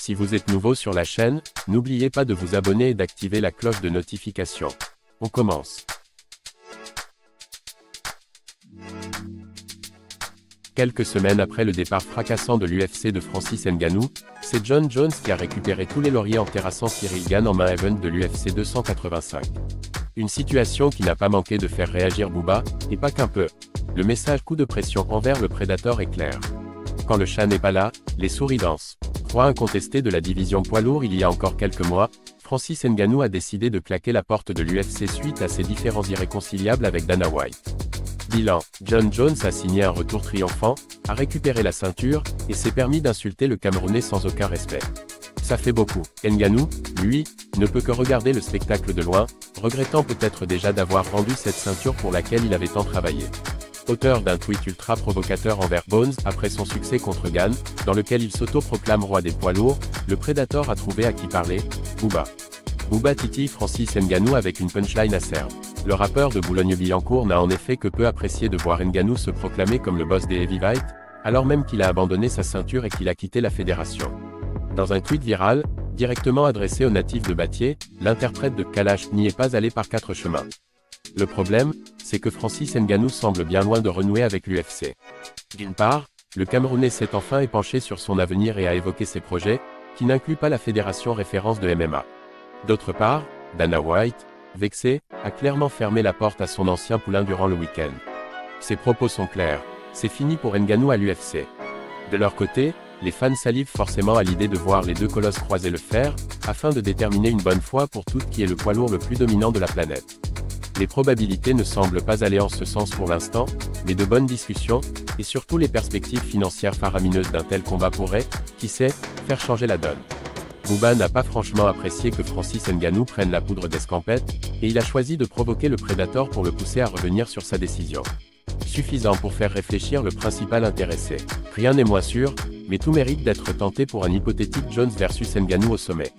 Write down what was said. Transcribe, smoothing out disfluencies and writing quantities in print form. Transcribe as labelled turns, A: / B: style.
A: Si vous êtes nouveau sur la chaîne, n'oubliez pas de vous abonner et d'activer la cloche de notification. On commence. Quelques semaines après le départ fracassant de l'UFC de Francis Ngannou, c'est Jon Jones qui a récupéré tous les lauriers en terrassant Ciryl Gane en main event de l'UFC 285. Une situation qui n'a pas manqué de faire réagir Booba, et pas qu'un peu. Le message coup de pression envers le Predator est clair. Quand le chat n'est pas là, les souris dansent. Roi incontesté de la division poids lourd il y a encore quelques mois, Francis Ngannou a décidé de claquer la porte de l'UFC suite à ses différends irréconciliables avec Dana White. Bilan, Jon Jones a signé un retour triomphant, a récupéré la ceinture, et s'est permis d'insulter le Camerounais sans aucun respect. Ça fait beaucoup. Ngannou, lui, ne peut que regarder le spectacle de loin, regrettant peut-être déjà d'avoir rendu cette ceinture pour laquelle il avait tant travaillé. Auteur d'un tweet ultra provocateur envers Bones après son succès contre Gane, dans lequel il s'auto-proclame roi des poids lourds, le Predator a trouvé à qui parler, Booba. Booba titille Francis Ngannou avec une punchline acerbe. Le rappeur de Boulogne-Billancourt n'a en effet que peu apprécié de voir Ngannou se proclamer comme le boss des heavyweights, alors même qu'il a abandonné sa ceinture et qu'il a quitté la fédération. Dans un tweet viral, directement adressé aux natifs de Battier, l'interprète de Kalash n'y est pas allé par quatre chemins. Le problème, c'est que Francis Ngannou semble bien loin de renouer avec l'UFC. D'une part, le Camerounais s'est enfin épanché sur son avenir et a évoqué ses projets, qui n'incluent pas la fédération référence de MMA. D'autre part, Dana White, vexé, a clairement fermé la porte à son ancien poulain durant le week-end. Ses propos sont clairs, c'est fini pour Ngannou à l'UFC. De leur côté, les fans salivent forcément à l'idée de voir les deux colosses croiser le fer, afin de déterminer une bonne fois pour toutes qui est le poids lourd le plus dominant de la planète. Les probabilités ne semblent pas aller en ce sens pour l'instant, mais de bonnes discussions, et surtout les perspectives financières faramineuses d'un tel combat pourraient, qui sait, faire changer la donne. Booba n'a pas franchement apprécié que Francis Ngannou prenne la poudre d'escampette, et il a choisi de provoquer le Predator pour le pousser à revenir sur sa décision. Suffisant pour faire réfléchir le principal intéressé. Rien n'est moins sûr, mais tout mérite d'être tenté pour un hypothétique Jones versus Ngannou au sommet.